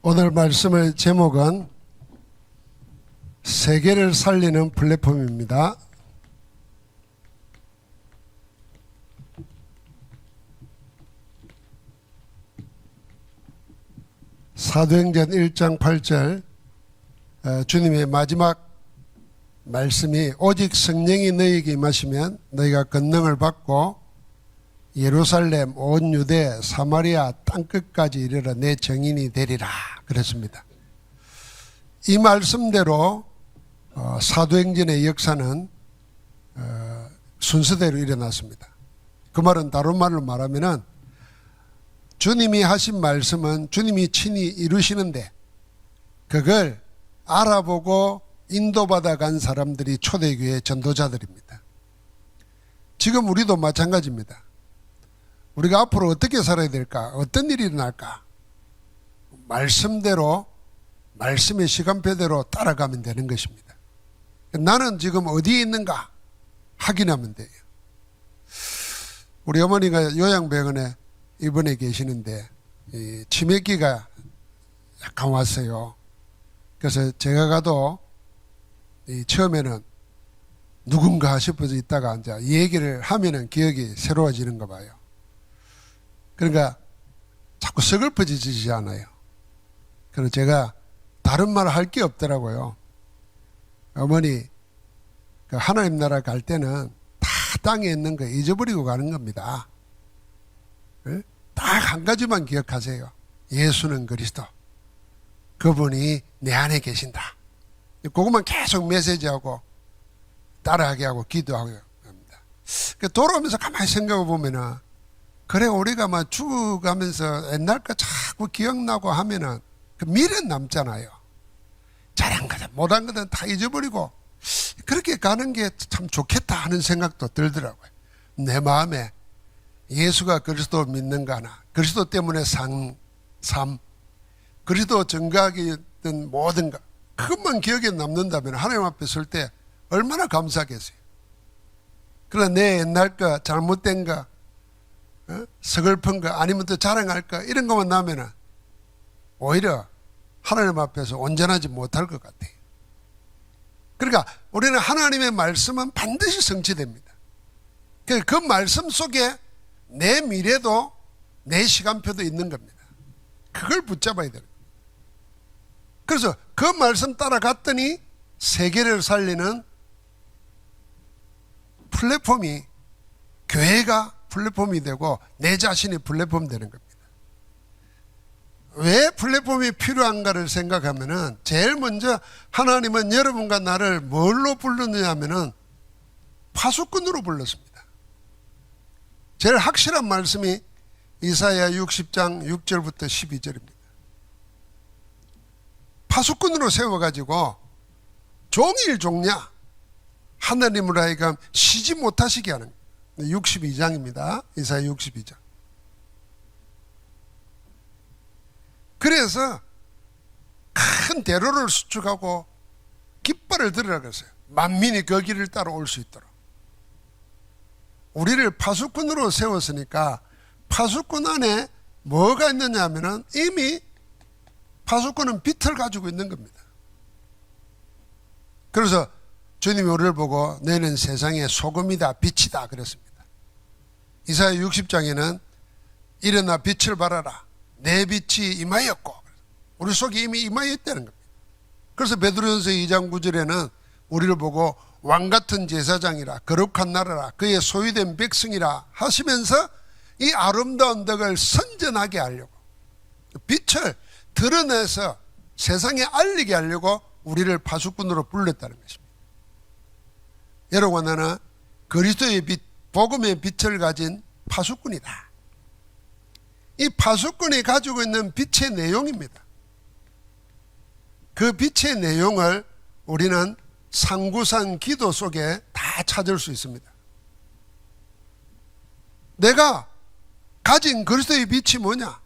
오늘 말씀의 제목은 세계를 살리는 플랫폼입니다. 사도행전 1장 8절 주님의 마지막 말씀이 오직 성령이 너희에게 임하시면 너희가 권능을 받고 예루살렘, 온 유대, 사마리아 땅끝까지 이르러 내 증인이 되리라 그랬습니다. 이 말씀대로 사도행전의 역사는 순서대로 일어났습니다. 그 말은 다른 말로 말하면은 주님이 하신 말씀은 주님이 친히 이루시는데 그걸 알아보고 인도받아 간 사람들이 초대교회 전도자들입니다. 지금 우리도 마찬가지입니다. 우리가 앞으로 어떻게 살아야 될까? 어떤 일이 일어날까? 말씀대로, 말씀의 시간표대로 따라가면 되는 것입니다. 나는 지금 어디에 있는가? 확인하면 돼요. 우리 어머니가 요양병원에 입원해 계시는데 치매기가 약간 왔어요. 그래서 제가 가도 처음에는 누군가 싶어서 있다가 이제 얘기를 하면은 기억이 새로워지는가 봐요. 그러니까 자꾸 서글퍼지지 않아요. 그래서 제가 다른 말 할 게 없더라고요. 어머니, 하나님 나라 갈 때는 다 땅에 있는 거 잊어버리고 가는 겁니다. 딱 한 가지만 기억하세요. 예수는 그리스도. 그분이 내 안에 계신다. 그것만 계속 메시지하고 따라하게 하고 기도하고 합니다. 돌아오면서 가만히 생각해 보면은 그래 우리가 막 죽어가면서 옛날 거 자꾸 기억나고 하면은 그 미련 남잖아요. 잘한 거든 못한 거든 다 잊어버리고 그렇게 가는 게 참 좋겠다 하는 생각도 들더라고요. 내 마음에 예수가 그리스도 믿는가 하나, 그리스도 때문에 삶, 그리스도 증거하기든 뭐든가 그것만 기억에 남는다면 하나님 앞에 설 때 얼마나 감사하겠어요. 그러나 내 옛날 거, 잘못된 거, 서글픈 거, 아니면 또 자랑할 거 이런 것만 나면은 오히려 하나님 앞에서 온전하지 못할 것 같아요. 그러니까 우리는 하나님의 말씀은 반드시 성취됩니다. 그 말씀 속에 내 미래도 내 시간표도 있는 겁니다. 그걸 붙잡아야 돼요. 그래서 그 말씀 따라갔더니 세계를 살리는 플랫폼이 교회가 플랫폼이 되고 내 자신이 플랫폼 되는 겁니다. 왜 플랫폼이 필요한가를 생각하면은 제일 먼저 하나님은 여러분과 나를 뭘로 불렀느냐 하면은 파수꾼으로 불렀습니다. 제일 확실한 말씀이 이사야 60장 6절부터 12절입니다. 파수꾼으로 세워가지고 종일 종냐 하나님을 하여금 쉬지 못하시게 하는 거예요. 62장입니다. 이사야 62장. 그래서 큰 대로를 수축하고 깃발을 들으라 그랬어요. 만민이 그 길을 따라 올 수 있도록. 우리를 파수꾼으로 세웠으니까 파수꾼 안에 뭐가 있느냐 하면은 이미 파수꾼은 빛을 가지고 있는 겁니다. 그래서 주님이 우리를 보고 너희는 세상의 소금이다 빛이다 그랬습니다. 이사야 60장에는 일어나 빛을 발하라 내 빛이 임하였고 우리 속에 이미 임하였다는 겁니다. 그래서 베드로전서 2장 9절에는 우리를 보고 왕같은 제사장이라 거룩한 나라라 그의 소유된 백성이라 하시면서 이 아름다운 덕을 선전하게 하려고 빛을 드러내서 세상에 알리게 하려고 우리를 파수꾼으로 불렀다는 것입니다. 여러분 나는 그리스도의 빛, 복음의 빛을 가진 파수꾼이다. 이 파수꾼이 가지고 있는 빛의 내용입니다. 그 빛의 내용을 우리는 상구산 기도 속에 다 찾을 수 있습니다. 내가 가진 그리스도의 빛이 뭐냐?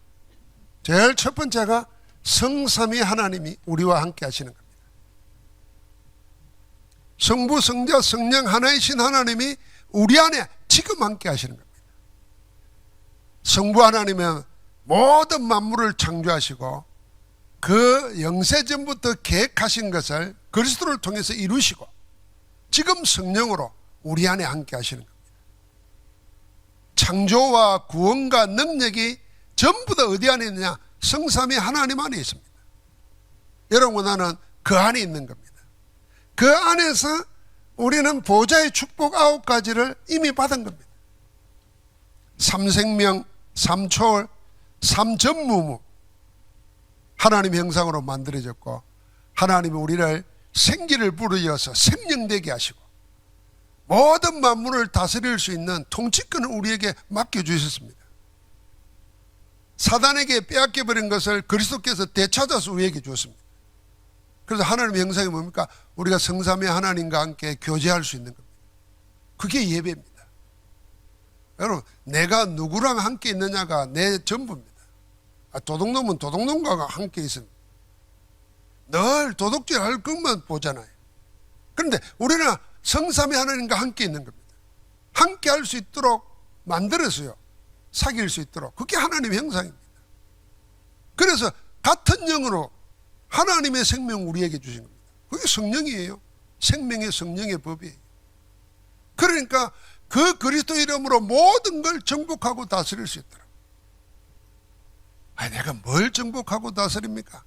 제일 첫 번째가 성삼위 하나님이 우리와 함께 하시는 겁니다. 성부, 성자, 성령 하나이신 하나님이 우리 안에 지금 함께 하시는 겁니다. 성부 하나님은 모든 만물을 창조하시고 그 영세전부터 계획하신 것을 그리스도를 통해서 이루시고 지금 성령으로 우리 안에 함께 하시는 겁니다. 창조와 구원과 능력이 전부 다 어디 안에 있느냐? 성삼위 하나님 안에 있습니다. 여러분, 나는 그 안에 있는 겁니다. 그 안에서 우리는 보좌의 축복 9가지를 이미 받은 겁니다. 삼생명, 삼초월, 삼전무무. 하나님의 형상으로 만들어졌고 하나님이 우리를 생기를 불어이어서 생명되게 하시고 모든 만물을 다스릴 수 있는 통치권을 우리에게 맡겨주셨습니다. 사단에게 빼앗겨버린 것을 그리스도께서 되찾아서 우리에게 주었습니다. 그래서 하나님의 형상이 뭡니까? 우리가 성삼위 하나님과 함께 교제할 수 있는 겁니다. 그게 예배입니다. 여러분, 내가 누구랑 함께 있느냐가 내 전부입니다. 도둑놈은 도둑놈과 함께 있습니다. 늘 도둑질 할 것만 보잖아요. 그런데 우리는 성삼위 하나님과 함께 있는 겁니다. 함께 할 수 있도록 만들었어요. 사귈 수 있도록. 그게 하나님의 형상입니다. 그래서 같은 영으로 하나님의 생명을 우리에게 주신 겁니다. 그게 성령이에요. 생명의 성령의 법이에요. 그러니까 그 그리스도 이름으로 모든 걸 정복하고 다스릴 수 있더라. 내가 뭘 정복하고 다스립니까?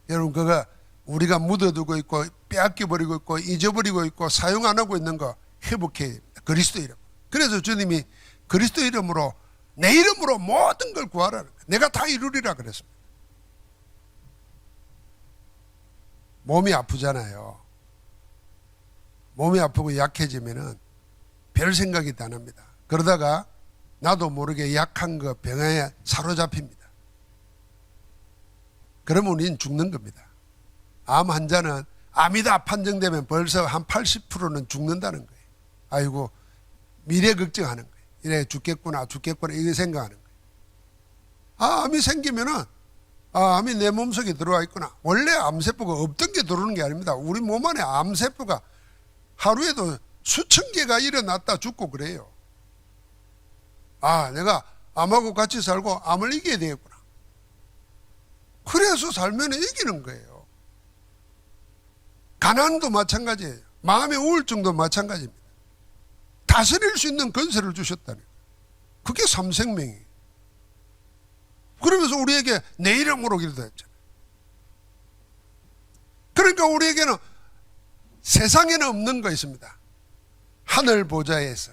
여러분, 그거 우리가 묻어두고 있고 빼앗겨버리고 있고 잊어버리고 있고 사용 안 하고 있는 거 회복해야 됩니다. 그리스도 이름. 그래서 주님이 그리스도 이름으로 내 이름으로 모든 걸 구하라는 거예요. 내가 다 이루리라 그랬습니다. 몸이 아프잖아요. 몸이 아프고 약해지면은 별 생각이 다 납니다. 그러다가 나도 모르게 약한 거 병에 사로잡힙니다. 그러면 우리는 죽는 겁니다. 암 환자는 암이다 판정되면 벌써 한 80%는 죽는다는 거예요. 아이고, 미래 걱정하는 거예요. 이래 죽겠구나 이렇게 생각하는 거예요. 암이 생기면은 암이 내 몸속에 들어와 있구나. 원래 암세포가 없던 게 들어오는 게 아닙니다. 우리 몸 안에 암세포가 하루에도 수천 개가 일어났다 죽고 그래요. 내가 암하고 같이 살고 암을 이겨야 되겠구나. 그래서 살면 이기는 거예요. 가난도 마찬가지예요. 마음의 우울증도 마찬가지입니다. 다스릴 수 있는 권세를 주셨다는 거예요. 그게 삼생명이에요. 그러면서 우리에게 내 이름으로 기도했잖아요. 그러니까 우리에게는 세상에는 없는 거 있습니다. 하늘 보좌에서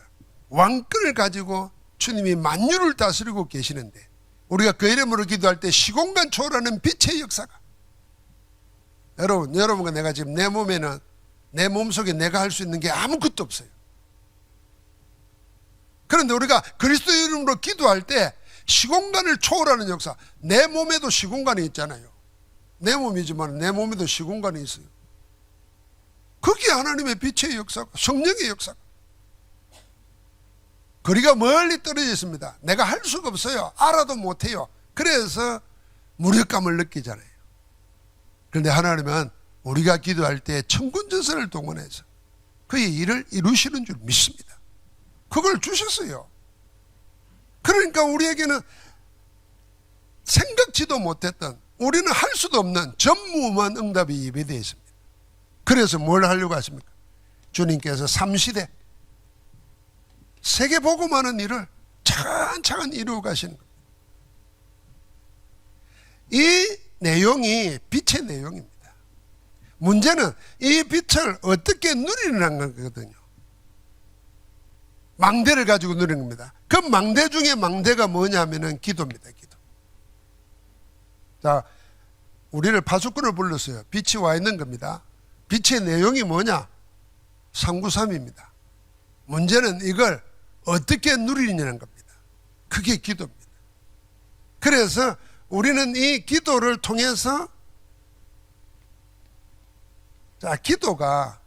왕권을 가지고 주님이 만유를 다스리고 계시는데 우리가 그 이름으로 기도할 때 시공간 초월하는 빛의 역사가, 여러분과 내가 지금 내 몸에는, 내 몸속에 내가 할 수 있는 게 아무것도 없어요. 그런데 우리가 그리스도 이름으로 기도할 때 시공간을 초월하는 역사, 내 몸에도 시공간이 있잖아요. 내 몸이지만 내 몸에도 시공간이 있어요. 그게 하나님의 빛의 역사고 성령의 역사고. 거리가 멀리 떨어져 있습니다. 내가 할 수가 없어요. 알아도 못해요. 그래서 무력감을 느끼잖아요. 그런데 하나님은 우리가 기도할 때 천군전선을 동원해서 그의 일을 이루시는 줄 믿습니다. 그걸 주셨어요. 그러니까 우리에게는 생각지도 못했던, 우리는 할 수도 없는 전무후무한 응답이 예배되어 있습니다. 그래서 뭘 하려고 하십니까? 주님께서 삼시대 세계 복음하는 일을 차근차근 이루어 가시는 겁니다. 이 내용이 빛의 내용입니다. 문제는 이 빛을 어떻게 누리는 거거든요. 망대를 가지고 누리는 겁니다. 그 망대 중에 망대가 뭐냐면은 기도입니다. 기도. 자, 우리를 파수꾼을 불렀어요. 빛이 와 있는 겁니다. 빛의 내용이 뭐냐? 393입니다. 문제는 이걸 어떻게 누리느냐는 겁니다. 그게 기도입니다. 그래서 우리는 이 기도를 통해서, 자, 기도가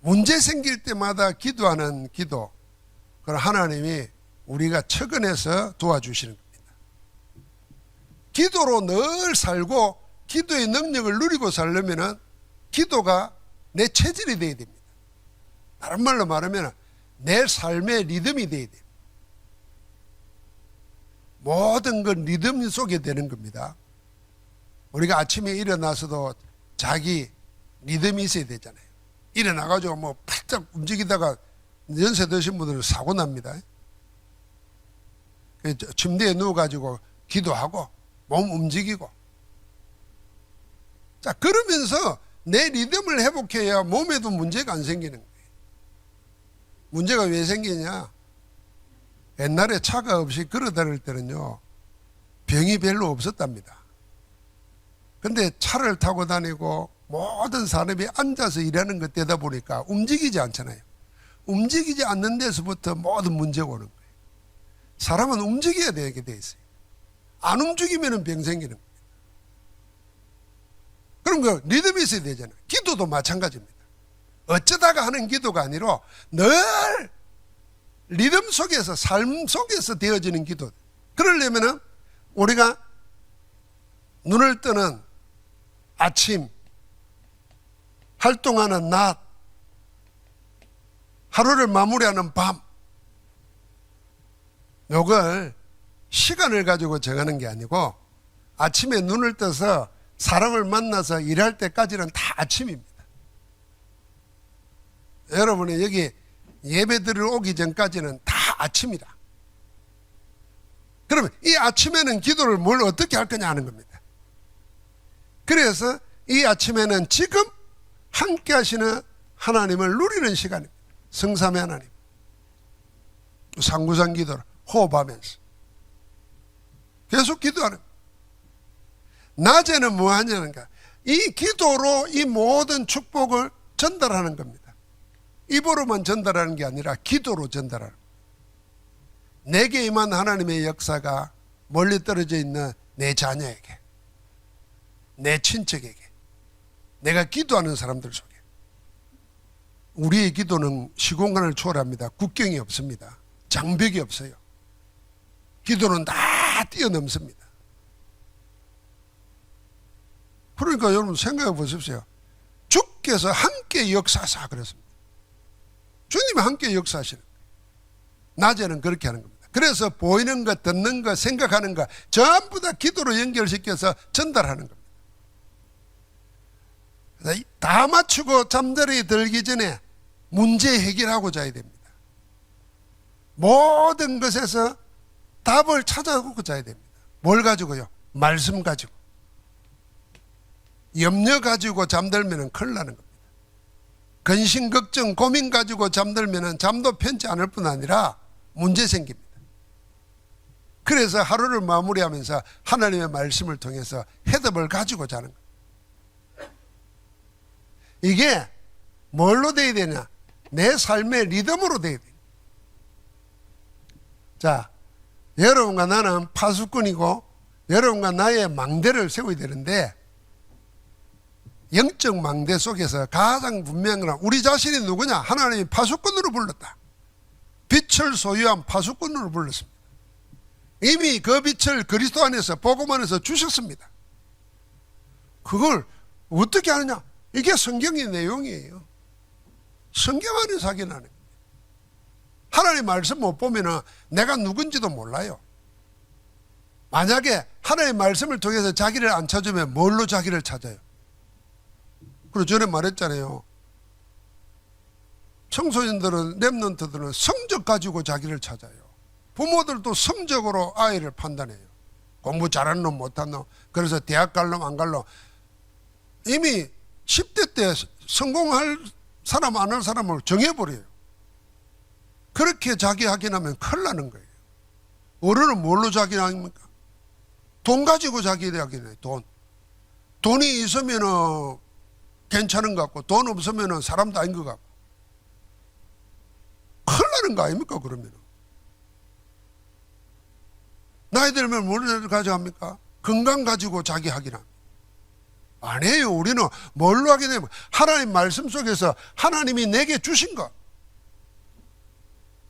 문제 생길 때마다 기도하는 기도, 그걸 하나님이 우리가 처근해서 도와주시는 겁니다. 기도로 늘 살고 기도의 능력을 누리고 살려면 기도가 내 체질이 되어야 됩니다. 다른 말로 말하면 내 삶의 리듬이 되어야 돼요. 모든 건 리듬 속에 되는 겁니다. 우리가 아침에 일어나서도 자기 리듬이 있어야 되잖아요. 일어나가지고 뭐 팔짝 움직이다가 연세 드신 분들은 사고 납니다. 침대에 누워가지고 기도하고 몸 움직이고, 자, 그러면서 내 리듬을 회복해야 몸에도 문제가 안 생기는 거예요. 문제가 왜 생기냐? 옛날에 차가 없이 걸어 다닐 때는요, 병이 별로 없었답니다. 근데 차를 타고 다니고 모든 사람이 앉아서 일하는 것 되다 보니까 움직이지 않잖아요. 움직이지 않는 데서부터 모든 문제가 오는 거예요. 사람은 움직여야 되게 돼 있어요. 안 움직이면 병 생기는 거예요. 그럼 그 리듬이 있어야 되잖아요. 기도도 마찬가지입니다. 어쩌다가 하는 기도가 아니라 늘 리듬 속에서, 삶 속에서 되어지는 기도. 그러려면은 우리가 눈을 뜨는 아침, 활동하는 낮, 하루를 마무리하는 밤, 요걸 시간을 가지고 정하는 게 아니고 아침에 눈을 떠서 사람을 만나서 일할 때까지는 다 아침입니다. 여러분이 여기 예배 드리러 오기 전까지는 다 아침이라. 그러면 이 아침에는 기도를 뭘 어떻게 할 거냐 하는 겁니다. 그래서 이 아침에는 지금 함께 하시는 하나님을 누리는 시간입니다. 성삼위 하나님, 상구상 기도를 호흡하면서 계속 기도하는 거예요. 낮에는 뭐 하냐는가? 이 기도로 이 모든 축복을 전달하는 겁니다. 입으로만 전달하는 게 아니라 기도로 전달하는 거예요. 내게 임한 하나님의 역사가 멀리 떨어져 있는 내 자녀에게, 내 친척에게, 내가 기도하는 사람들 속에. 우리의 기도는 시공간을 초월합니다. 국경이 없습니다. 장벽이 없어요. 기도는 다 뛰어넘습니다. 그러니까 여러분 생각해 보십시오. 주께서 함께 역사하사 그랬습니다. 주님이 함께 역사하시는 거예요. 낮에는 그렇게 하는 겁니다. 그래서 보이는 것, 듣는 것, 생각하는 것 전부 다 기도로 연결시켜서 전달하는 겁니다. 다 맞추고 잠자리에 들기 전에 문제 해결하고 자야 됩니다. 모든 것에서 답을 찾아오고 자야 됩니다. 뭘 가지고요? 말씀 가지고. 염려 가지고 잠들면 큰일 나는 겁니다. 근심, 걱정, 고민 가지고 잠들면 잠도 편치 않을 뿐 아니라 문제 생깁니다. 그래서 하루를 마무리하면서 하나님의 말씀을 통해서 해답을 가지고 자는 거예요. 이게 뭘로 돼야 되냐? 내 삶의 리듬으로 돼야 돼요. 자, 여러분과 나는 파수꾼이고 여러분과 나의 망대를 세워야 되는데, 영적 망대 속에서 가장 분명한 건 우리 자신이 누구냐? 하나님이 파수꾼으로 불렀다. 빛을 소유한 파수꾼으로 불렀습니다. 이미 그 빛을 그리스도 안에서, 복음 안에서 주셨습니다. 그걸 어떻게 하느냐? 이게 성경의 내용이에요. 성경 안에서 하게 나는 거예요. 하나님 말씀 못 보면은 내가 누군지도 몰라요. 만약에 하나님의 말씀을 통해서 자기를 안 찾으면 뭘로 자기를 찾아요? 그리고 전에 말했잖아요. 청소년들은, 랩런트들은 성적 가지고 자기를 찾아요. 부모들도 성적으로 아이를 판단해요. 공부 잘하는 놈 못하는 놈, 그래서 대학 갈 놈 안 갈 놈. 이미 10대 때 성공할 사람 안 할 사람을 정해버려요. 그렇게 자기 확인하면 큰일 나는 거예요. 어른은 뭘로 자기 확인합니까? 돈 가지고 자기 확인해요. 돈이 있으면 괜찮은 것 같고 돈 없으면 사람도 아닌 것 같고 큰일 나는 거 아닙니까? 그러면 나이 들면 뭘 가져갑니까? 건강 가지고 자기 확인합니다. 아니에요. 우리는 뭘로 확인하면 하나님 말씀 속에서 하나님이 내게 주신 것,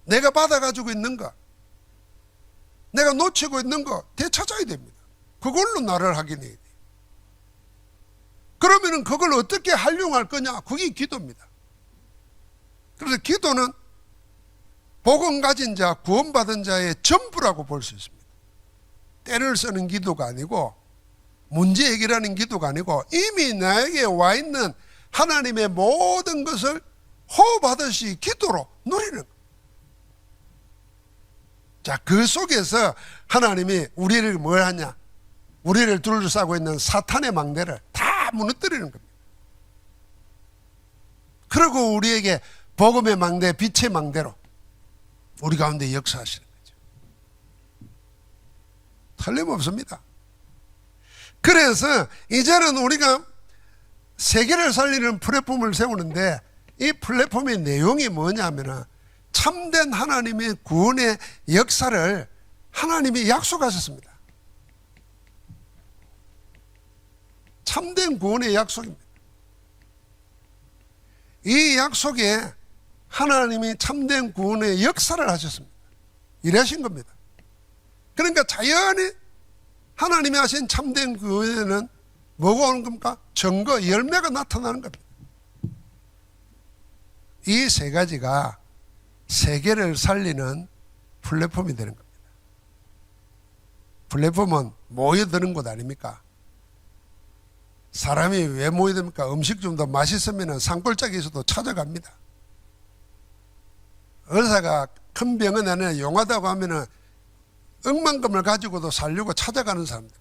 내가 받아가지고 있는 것, 내가 놓치고 있는 거 되찾아야 됩니다. 그걸로 나를 확인해야 돼요. 그러면은 그걸 어떻게 활용할 거냐? 그게 기도입니다. 그래서 기도는 복음 가진 자, 구원받은 자의 전부라고 볼 수 있습니다. 때를 쓰는 기도가 아니고 문제 해결하는 기도가 아니고 이미 나에게 와 있는 하나님의 모든 것을 호흡하듯이 기도로 누리는 거예요. 자, 그 속에서 하나님이 우리를 뭘 하냐? 우리를 둘러싸고 있는 사탄의 망대를 다 무너뜨리는 겁니다. 그리고 우리에게 복음의 망대, 빛의 망대로 우리 가운데 역사하시는 거죠. 틀림없습니다. 그래서 이제는 우리가 세계를 살리는 플랫폼을 세우는데 이 플랫폼의 내용이 뭐냐면은 참된 하나님의 구원의 역사를 하나님이 약속하셨습니다. 참된 구원의 약속입니다. 이 약속에 하나님이 참된 구원의 역사를 하셨습니다. 이러신 겁니다. 그러니까 자연히 하나님이 하신 참된 구원에는 뭐가 오는 겁니까? 증거, 열매가 나타나는 겁니다. 이 세 가지가 세계를 살리는 플랫폼이 되는 겁니다. 플랫폼은 모여드는 곳 아닙니까? 사람이 왜 모여듭니까? 음식 좀 더 맛있으면 산골짜기에서도 찾아갑니다. 의사가 큰 병은 아니라 용하다고 하면은 억만금을 가지고도 살려고 찾아가는 사람들.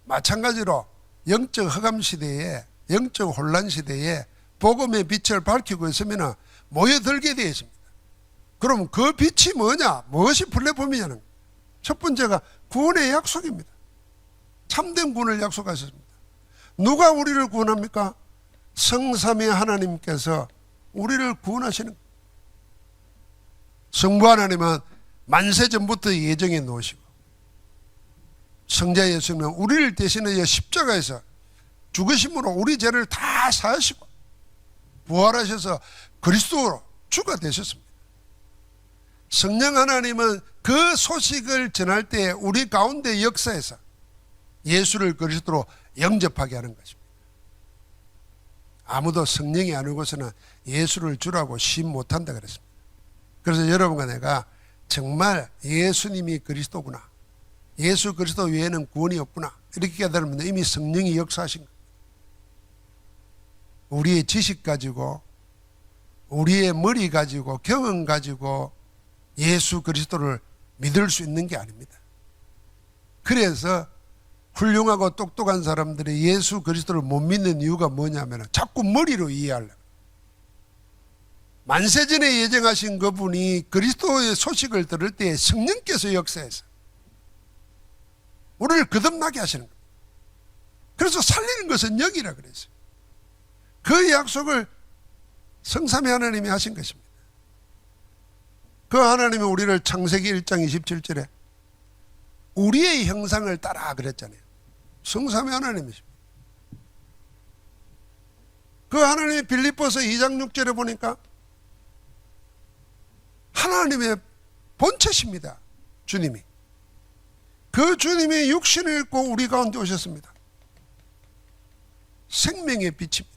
마찬가지로 영적 흑암 시대에, 영적 혼란 시대에 복음의 빛을 밝히고 있으면 모여들게 되어 있습니다. 그럼 그 빛이 뭐냐? 무엇이 플랫폼이냐는 거예요. 첫 번째가 구원의 약속입니다. 참된 구원을 약속하셨습니다. 누가 우리를 구원합니까? 성삼위 하나님께서 우리를 구원하시는 거예요. 성부 하나님은 만세 전부터 예정해 놓으시고 성자 예수님은 우리를 대신하여 십자가에서 죽으심으로 우리 죄를 다 사하시고 부활하셔서 그리스도로 주가 되셨습니다. 성령 하나님은 그 소식을 전할 때 우리 가운데 역사에서 예수를 그리스도로 영접하게 하는 것입니다. 아무도 성령이 안 오고서는 예수를 주라고 시인 못한다 그랬습니다. 그래서 여러분과 내가 정말 예수님이 그리스도구나, 예수 그리스도 외에는 구원이 없구나 이렇게 깨달으면 이미 성령이 역사하신 거예요. 우리의 지식 가지고 우리의 머리 가지고 경험 가지고 예수 그리스도를 믿을 수 있는 게 아닙니다. 그래서 훌륭하고 똑똑한 사람들이 예수 그리스도를 못 믿는 이유가 뭐냐면 자꾸 머리로 이해하려고. 만세전에 예정하신 그분이 그리스도의 소식을 들을 때 성령께서 역사해서 우리를 거듭나게 하시는 겁니다. 그래서 살리는 것은 영이라 그랬어요. 그 약속을 성삼위 하나님이 하신 것입니다. 그 하나님이 우리를 창세기 1장 27절에 우리의 형상을 따라 그랬잖아요. 성삼위 하나님이십니다. 그 하나님이 빌립보서 2장 6절에 보니까 하나님의 본체십니다. 주님이. 그 주님이 육신을 입고 우리 가운데 오셨습니다. 생명의 빛입니다.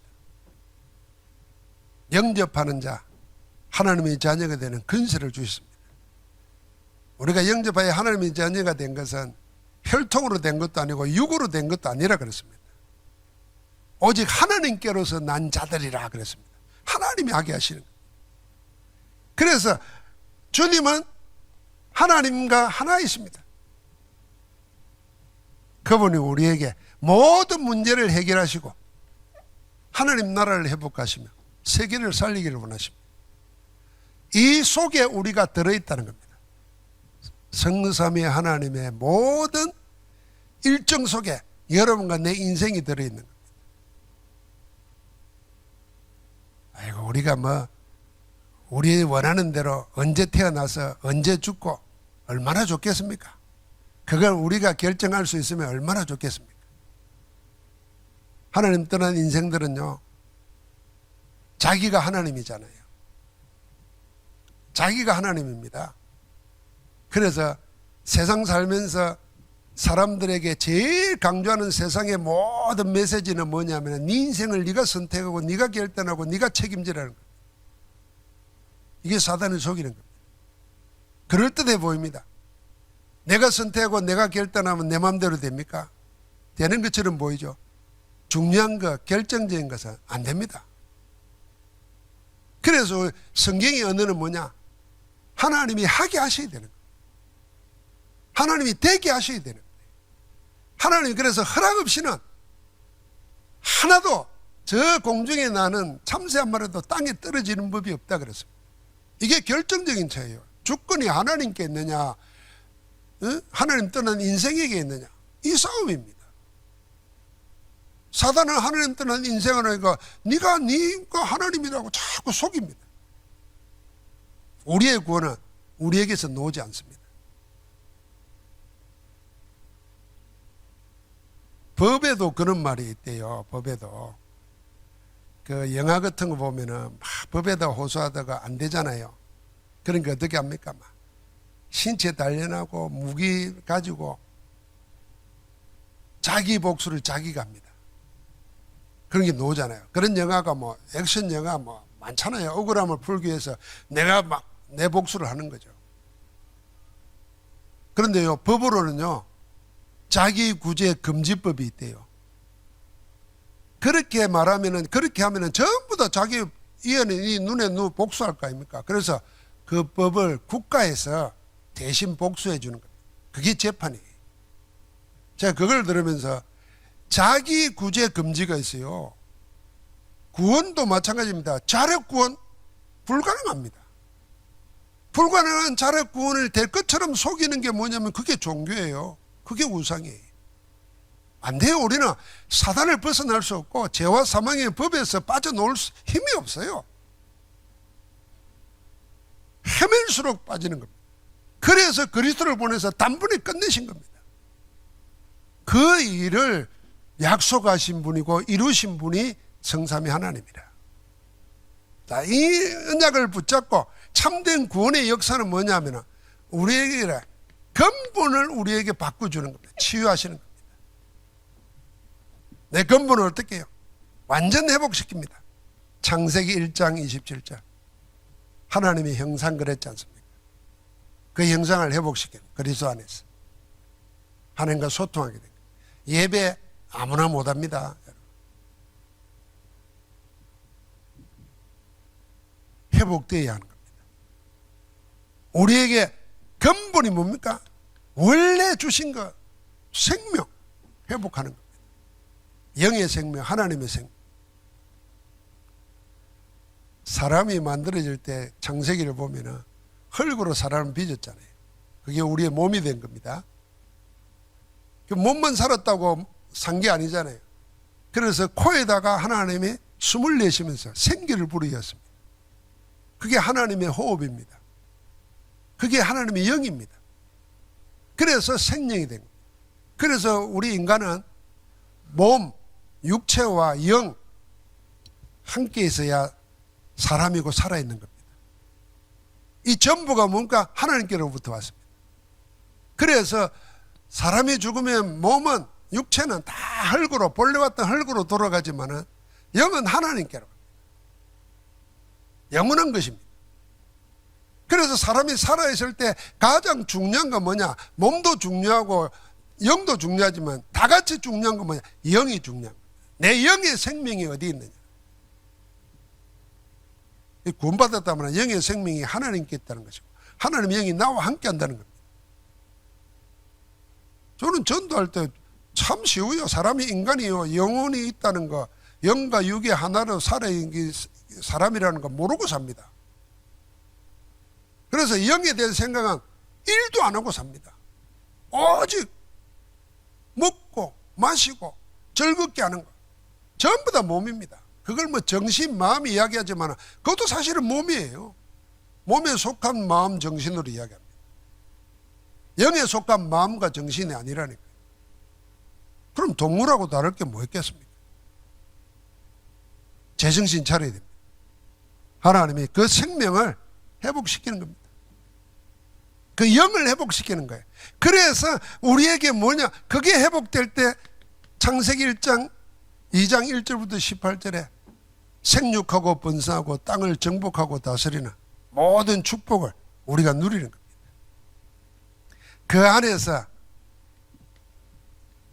영접하는 자, 하나님의 자녀가 되는 근세를 주셨습니다. 우리가 영접하여 하나님의 자녀가 된 것은 혈통으로 된 것도 아니고 육으로 된 것도 아니라 그랬습니다. 오직 하나님께로서 난 자들이라 그랬습니다. 하나님이 하게 하시는 거예요. 그래서 주님은 하나님과 하나이십니다. 그분이 우리에게 모든 문제를 해결하시고 하나님 나라를 회복하시며 세계를 살리기를 원하십니다. 이 속에 우리가 들어있다는 겁니다. 성삼위 하나님의 모든 일정 속에 여러분과 내 인생이 들어있는 겁니다. 아이고, 우리가 우리 원하는 대로 언제 태어나서 언제 죽고 얼마나 좋겠습니까? 그걸 우리가 결정할 수 있으면 얼마나 좋겠습니까? 하나님 떠난 인생들은요, 자기가 하나님이잖아요. 자기가 하나님입니다. 그래서 세상 살면서 사람들에게 제일 강조하는 세상의 모든 메시지는 뭐냐면 네 인생을 네가 선택하고 네가 결단하고 네가 책임지라는 거예요. 이게 사단을 속이는 겁니다. 그럴듯해 보입니다. 내가 선택하고 내가 결단하면 내 마음대로 됩니까? 되는 것처럼 보이죠. 중요한 것, 결정적인 것은 안 됩니다. 그래서 성경의 언어는 뭐냐? 하나님이 하게 하셔야 되는 거예요. 하나님이 되게 하셔야 되는 거예요. 하나님이 그래서 허락 없이는 하나도 저 공중에 나는 참새 한 마리도 땅에 떨어지는 법이 없다 그랬습니다. 이게 결정적인 차이예요. 주권이 하나님께 있느냐, 하나님 떠난 인생에게 있느냐, 이 싸움입니다. 사단은 하나님 떠난 인생을 하니까 네가 하나님이라고 자꾸 속입니다. 우리의 구원은 우리에게서 나오지 않습니다. 법에도 그런 말이 있대요. 법에도 그 영화 같은 거 보면은 막 법에다 호소하다가 안 되잖아요. 그러니까 어떻게 합니까? 막 신체 단련하고 무기 가지고 자기 복수를 자기가 합니다. 그런 게 나오잖아요. 그런 영화가 뭐 액션 영화 뭐 많잖아요. 억울함을 풀기 위해서 내가 막 내 복수를 하는 거죠. 그런데요, 법으로는요, 자기 구제 금지법이 있대요. 그렇게 말하면은, 그렇게 하면은 전부 다 자기 이 눈에 복수할 거 아닙니까? 그래서 그 법을 국가에서 대신 복수해 주는 겁니다. 그게 재판이에요. 제가 그걸 들으면서 자기 구제 금지가 있어요. 구원도 마찬가지입니다. 자력 구원 불가능합니다. 불가능한 자력 구원을 될 것처럼 속이는 게 뭐냐면 그게 종교예요. 그게 우상이에요. 안 돼요. 우리는 사단을 벗어날 수 없고 죄와 사망의 법에서 빠져나올 힘이 없어요. 헤맬수록 빠지는 겁니다. 그래서 그리스도를 보내서 단번에 끝내신 겁니다. 그 일을 약속하신 분이고 이루신 분이 성삼위 하나님이라. 자, 이 언약을 붙잡고 참된 구원의 역사는 뭐냐면 우리에게 근본을 우리에게 바꿔주는 겁니다. 치유하시는 겁니다. 내 근본을 어떻게 해요? 완전 회복시킵니다. 창세기 1장 27절 하나님이 형상 그랬지 않습니까? 그 형상을 회복시키는 그리스도 안에서 하나님과 소통하게 됩니다. 예배 아무나 못합니다. 회복되어야 하는 겁니다. 우리에게 근본이 뭡니까? 원래 주신 것 생명 회복하는 겁니다. 영의 생명, 하나님의 생명. 사람이 만들어질 때 창세기를 보면은 흙으로 사람을 빚었잖아요. 그게 우리의 몸이 된 겁니다. 그 몸만 살았다고 산 게 아니잖아요. 그래서 코에다가 하나님이 숨을 내쉬면서 생기를 불어넣었습니다. 그게 하나님의 호흡입니다. 그게 하나님의 영입니다. 그래서 생명이 된 겁니다. 그래서 우리 인간은 몸, 육체와 영 함께 있어야 사람이고 살아있는 겁니다. 이 전부가 뭔가 하나님께로부터 왔습니다. 그래서 사람이 죽으면 몸은 육체는 다 흙으로 본래 왔던 흙으로 돌아가지만은 영은 하나님께로 갑니다. 영원한 것입니다. 그래서 사람이 살아있을 때 가장 중요한 건 뭐냐? 몸도 중요하고 영도 중요하지만 다 같이 중요한 건 뭐냐? 영이 중요한 거예요. 내 영의 생명이 어디 있느냐? 구원받았다면 영의 생명이 하나님께 있다는 것이고 하나님의 영이 나와 함께 한다는 겁니다. 저는 전도할 때 참 쉬워요. 사람이 인간이요 영혼이 있다는 거, 영과 육의 하나로 살아있는 사람이라는 거 모르고 삽니다. 그래서 영에 대한 생각은 1도 안 하고 삽니다. 오직 먹고 마시고 즐겁게 하는 거 전부 다 몸입니다. 그걸 뭐 정신, 마음이 이야기하지만 그것도 사실은 몸이에요. 몸에 속한 마음, 정신으로 이야기합니다. 영에 속한 마음과 정신이 아니라니까요. 그럼 동물하고 다를 게 뭐 있겠습니까? 제정신 차려야 됩니다. 하나님이 그 생명을 회복시키는 겁니다. 그 영을 회복시키는 거예요. 그래서 우리에게 뭐냐? 그게 회복될 때 창세기 1장 2장 1절부터 18절에 생육하고 번성하고 땅을 정복하고 다스리는 모든 축복을 우리가 누리는 겁니다. 그 안에서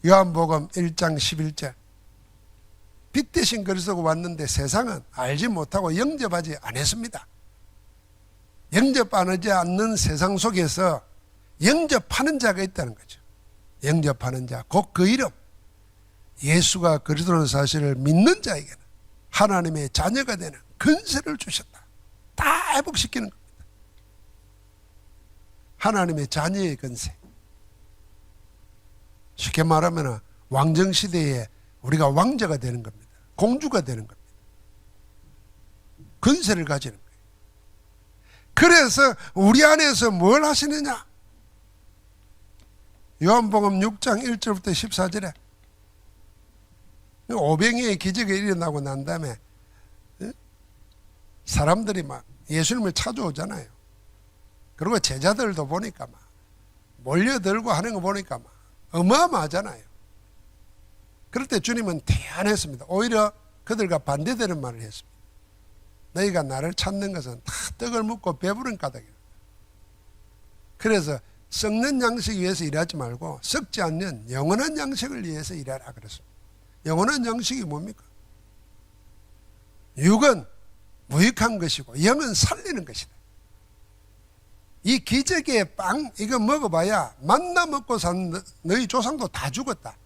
요한복음 1장 11절. 빛 대신 그리스도가 왔는데 세상은 알지 못하고 영접하지 않았습니다. 영접하지 않는 세상 속에서 영접하는 자가 있다는 거죠. 영접하는 자, 곧 그 이름, 예수가 그리스도라는 사실을 믿는 자에게는 하나님의 자녀가 되는 근세를 주셨다. 다 회복시키는 겁니다. 하나님의 자녀의 근세. 쉽게 말하면 왕정시대에 우리가 왕자가 되는 겁니다. 공주가 되는 겁니다. 근세를 가지는 거예요. 그래서 우리 안에서 뭘 하시느냐? 요한복음 6장 1절부터 14절에 오병이의 기적이 일어나고 난 다음에 사람들이 막 예수님을 찾아오잖아요. 그리고 제자들도 보니까 막 몰려들고 하는 거 보니까 막 어마어마하잖아요. 그럴 때 주님은 태안했습니다. 오히려 그들과 반대되는 말을 했습니다. 너희가 나를 찾는 것은 다 떡을 먹고 배부른 까닭이다. 그래서 썩는 양식 위해서 일하지 말고 썩지 않는 영원한 양식을 위해서 일하라 그랬습니다. 영원한 양식이 뭡니까? 육은 무익한 것이고 영은 살리는 것이다. 이 기적의 빵 이거 먹어봐야 만나 먹고 산 너희 조상도 다 죽었다.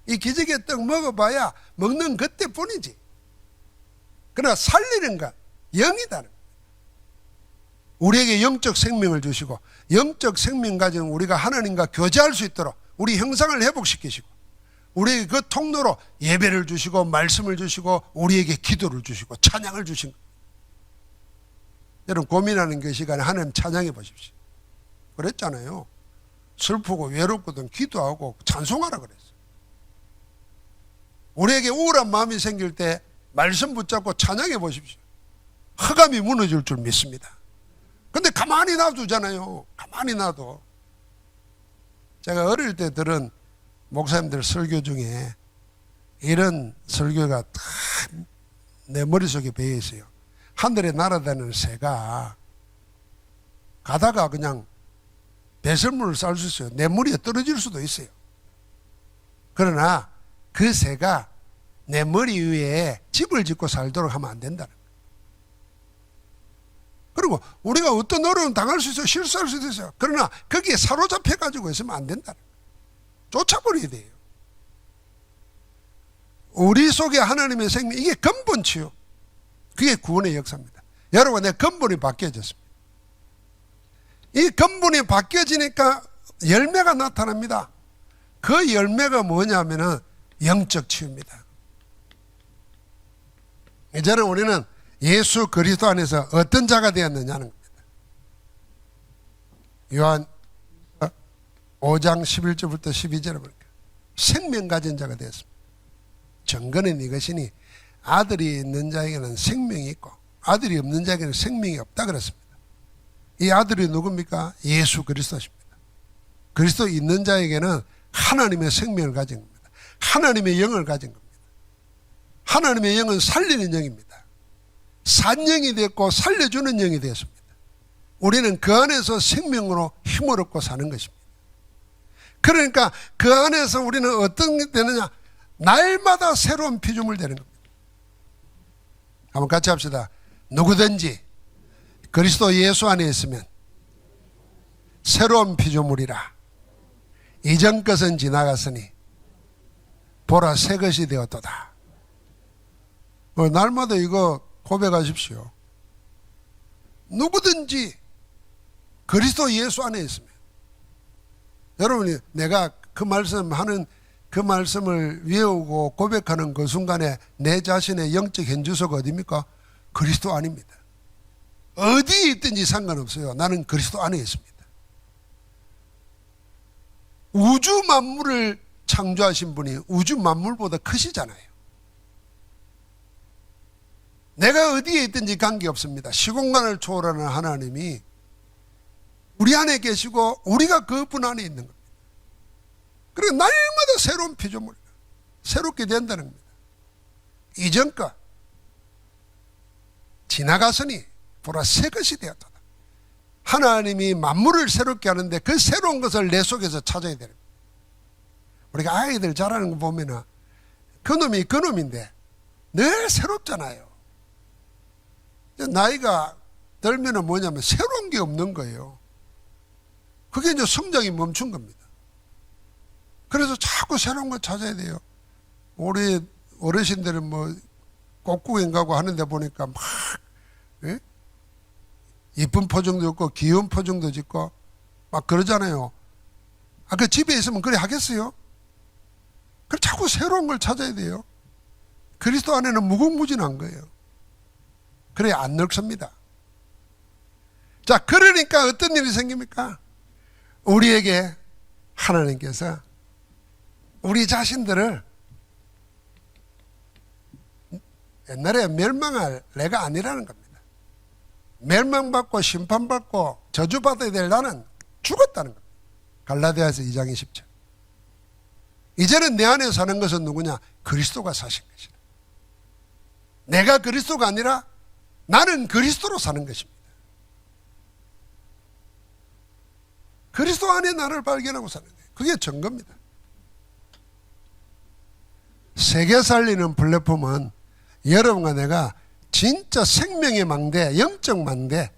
이 기적의 떡 먹어봐야 먹는 그때뿐이지. 그러나 살리는 것 영이다는 거예요. 우리에게 영적 생명을 주시고 영적 생명 가진 우리가 하나님과 교제할 수 있도록 우리 형상을 회복시키시고 우리에게 그 통로로 예배를 주시고 말씀을 주시고 우리에게 기도를 주시고 찬양을 주신 거예요. 여러분 고민하는 그 시간에 하나님 찬양해 보십시오. 그랬잖아요. 슬프고 외롭거든 기도하고 찬송하라 그랬어요. 우리에게 우울한 마음이 생길 때 말씀 붙잡고 찬양해 보십시오. 흑암이 무너질 줄 믿습니다. 근데 가만히 놔두잖아요. 가만히 놔둬. 제가 어릴 때 들은 목사님들 설교 중에 이런 설교가 다 내 머릿속에 배어 있어요. 하늘에 날아다니는 새가 가다가 그냥 배설물을 쌀 수 있어요. 내 머리에 떨어질 수도 있어요. 그러나 그 새가 내 머리 위에 집을 짓고 살도록 하면 안 된다는 거예요. 그리고 우리가 어떤 어려움 당할 수 있어요. 실수할 수도 있어요. 그러나 거기에 사로잡혀 가지고 있으면 안 된다는 거예요. 쫓아버려야 돼요. 우리 속에 하나님의 생명, 이게 근본치요. 그게 구원의 역사입니다. 여러분, 내 근본이 바뀌어졌습니다. 이 근본이 바뀌어지니까 열매가 나타납니다. 그 열매가 뭐냐면은 영적 치유입니다. 이제는 우리는 예수 그리스도 안에서 어떤 자가 되었느냐는 겁니다. 요한 5장 11절부터 12절에 보니까 생명 가진 자가 되었습니다. 정근은 이것이니 아들이 있는 자에게는 생명이 있고 아들이 없는 자에게는 생명이 없다 그랬습니다. 이 아들이 누굽니까? 예수 그리스도십니다. 그리스도 있는 자에게는 하나님의 생명을 가진 겁니다. 하나님의 영을 가진 겁니다. 하나님의 영은 살리는 영입니다. 산 영이 됐고 살려주는 영이 되었습니다. 우리는 그 안에서 생명으로 힘을 얻고 사는 것입니다. 그러니까 그 안에서 우리는 어떤 게 되느냐? 날마다 새로운 피조물 되는 겁니다. 한번 같이 합시다. 누구든지 그리스도 예수 안에 있으면 새로운 피조물이라. 이전 것은 지나갔으니 보라 새 것이 되었도다. 날마다 이거 고백하십시오. 누구든지 그리스도 예수 안에 있으면. 여러분이 내가 그 말씀하는 그 말씀을 외우고 고백하는 그 순간에 내 자신의 영적 현주소가 어디입니까? 그리스도 안입니다. 어디에 있든지 상관없어요. 나는 그리스도 안에 있습니다. 우주 만물을 창조하신 분이 우주 만물보다 크시잖아요. 내가 어디에 있든지 관계없습니다. 시공간을 초월하는 하나님이 우리 안에 계시고 우리가 그분 안에 있는 겁니다. 그리고 날마다 새로운 피조물, 새롭게 된다는 겁니다. 이전 것 지나갔으니 보라 새 것이 되었다. 하나님이 만물을 새롭게 하는데 그 새로운 것을 내 속에서 찾아야 됩니다. 우리가 아이들 자라는 거 보면은 그놈이 그놈인데 늘 새롭잖아요. 나이가 들면은 뭐냐면 새로운 게 없는 거예요. 그게 이제 성장이 멈춘 겁니다. 그래서 자꾸 새로운 거 찾아야 돼요. 우리 어르신들은 뭐 꽃구경 가고 하는데 보니까 막 이쁜 포장도 있고 귀여운 포장도 짓고 막 그러잖아요. 그 집에 있으면 그래 하겠어요? 그래 자꾸 새로운 걸 찾아야 돼요. 그리스도 안에는 무궁무진한 거예요. 그래야 안 늙습니다. 자, 그러니까 어떤 일이 생깁니까? 우리에게 하나님께서 우리 자신들을 옛날에 멸망할 내가 아니라는 겁니다. 멸망받고 심판받고 저주받아야 될 나는 죽었다는 겁니다. 갈라디아서 2장 20절. 이제는 내 안에 사는 것은 누구냐? 그리스도가 사신 것이다. 내가 그리스도가 아니라 나는 그리스도로 사는 것입니다. 그리스도 안에 나를 발견하고 사는 거예요. 그게 증거입니다. 세계 살리는 플랫폼은 여러분과 내가 진짜 생명의 망대, 영적 망대,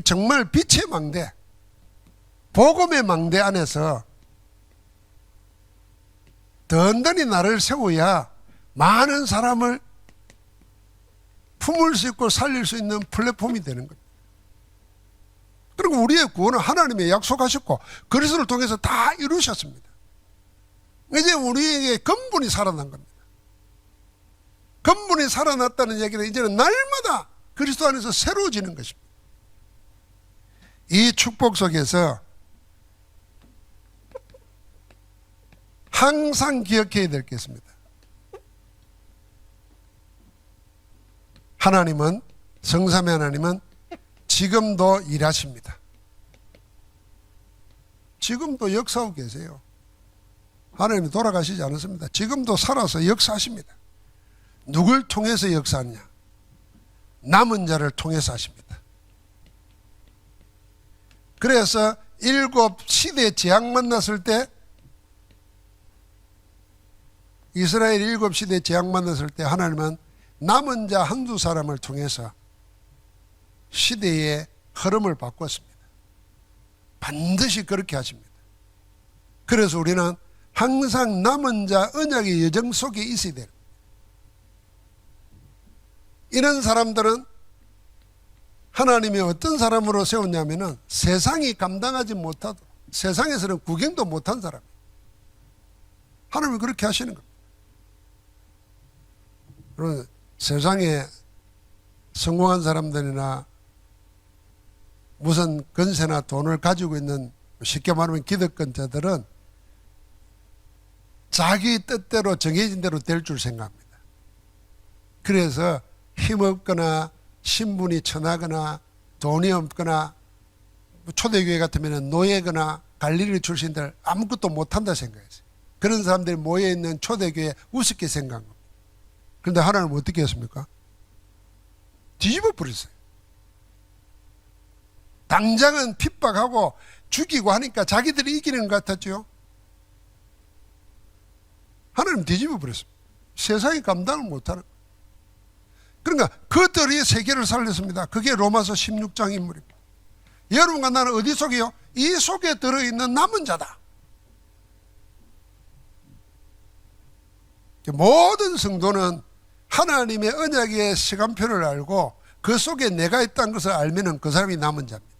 정말 빛의 망대, 복음의 망대 안에서 든든히 나를 세워야 많은 사람을 품을 수 있고 살릴 수 있는 플랫폼이 되는 겁니다. 그리고 우리의 구원은 하나님의 약속하셨고 그리스도를 통해서 다 이루셨습니다. 이제 우리에게 근본이 살아난 겁니다. 근본이 살아났다는 얘기는 이제는 날마다 그리스도 안에서 새로워지는 것입니다. 이 축복 속에서 항상 기억해야 될 게 있습니다. 하나님은, 성삼위 하나님은 지금도 일하십니다. 지금도 역사하고 계세요. 하나님이 돌아가시지 않았습니다. 지금도 살아서 역사하십니다. 누굴 통해서 역사하느냐? 남은 자를 통해서 하십니다. 그래서 7 시대 재앙 만났을 때, 이스라엘 7 시대 재앙 만났을 때 하나님은 남은 자 한두 사람을 통해서 시대의 흐름을 바꿨습니다. 반드시 그렇게 하십니다. 그래서 우리는 항상 남은 자 언약의 여정 속에 있어야 돼요. 이런 사람들은 하나님이 어떤 사람으로 세웠냐면은 세상이 감당하지 못하도록, 세상에서는 구경도 못한 사람, 하나님이 그렇게 하시는 겁니다. 그러면 세상에 성공한 사람들이나 무슨 건세나 돈을 가지고 있는, 쉽게 말하면 기득권자들은 자기 뜻대로 정해진 대로 될 줄 생각합니다. 그래서 힘없거나 신분이 천하거나 돈이 없거나 초대교회 같으면 노예거나 갈릴리 출신들 아무것도 못한다 생각했어요. 그런 사람들이 모여있는 초대교회 우습게 생각한 겁니다. 그런데 하나님은 어떻게 했습니까? 뒤집어 버렸어요. 당장은 핍박하고 죽이고 하니까 자기들이 이기는 것 같았죠. 하나님 뒤집어 버렸습니다. 세상이 감당을 못하는 거예요. 그러니까 그들이 세계를 살렸습니다. 그게 로마서 16장 인물입니다. 여러분과 나는 어디 속이요? 이 속에 들어있는 남은 자다. 모든 성도는 하나님의 언약의 시간표를 알고 그 속에 내가 있다는 것을 알면 그 사람이 남은 자입니다.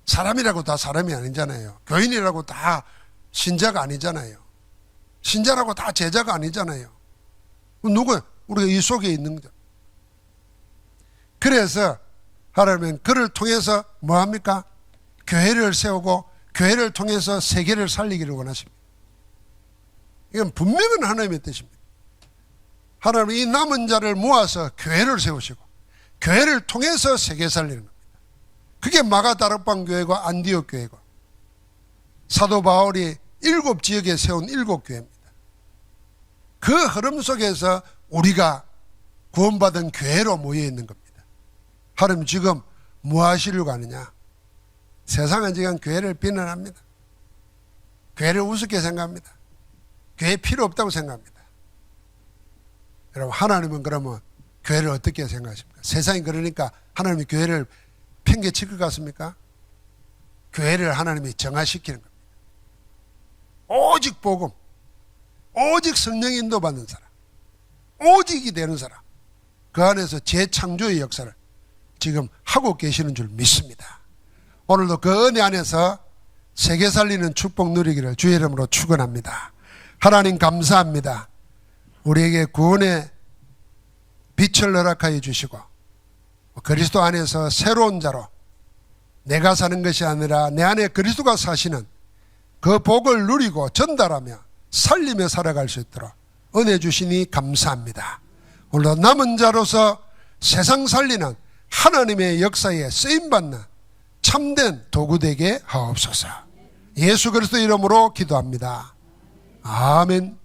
사람이라고 다 사람이 아니잖아요. 교인이라고 다 신자가 아니잖아요. 신자라고 다 제자가 아니잖아요. 누구예요? 우리가 이 속에 있는 거죠. 그래서 하나님은 그를 통해서 뭐합니까? 교회를 세우고 교회를 통해서 세계를 살리기를 원하십니다. 이건 분명한 하나님의 뜻입니다. 하나님은 이 남은 자를 모아서 교회를 세우시고 교회를 통해서 세계 살리는 겁니다. 그게 마가다락방 교회와 안디옥 교회고 사도 바울이 7 지역에 세운 7 교회입니다. 그 흐름 속에서 우리가 구원받은 교회로 모여 있는 겁니다. 하나님 지금 뭐 하시려고 하느냐? 세상은 지금 교회를 비난합니다. 교회를 우습게 생각합니다. 교회 필요 없다고 생각합니다. 여러분, 하나님은 그러면 교회를 어떻게 생각하십니까? 세상이 그러니까 하나님이 교회를 팽개칠 것 같습니까? 교회를 하나님이 정화시키는 겁니다. 오직 복음, 오직 성령 인도 받는 사람, 오직이 되는 사람, 그 안에서 재창조의 역사를 지금 하고 계시는 줄 믿습니다. 오늘도 그 은혜 안에서 세계 살리는 축복 누리기를 주의 이름으로 축원합니다. 하나님 감사합니다. 우리에게 구원의 빛을 허락하여 주시고 그리스도 안에서 새로운 자로 내가 사는 것이 아니라 내 안에 그리스도가 사시는 그 복을 누리고 전달하며 살리며 살아갈 수 있도록 은혜 주시니 감사합니다. 오늘도 남은 자로서 세상 살리는 하나님의 역사에 쓰임받는 참된 도구 되게 하옵소서. 예수 그리스도 이름으로 기도합니다. 아멘.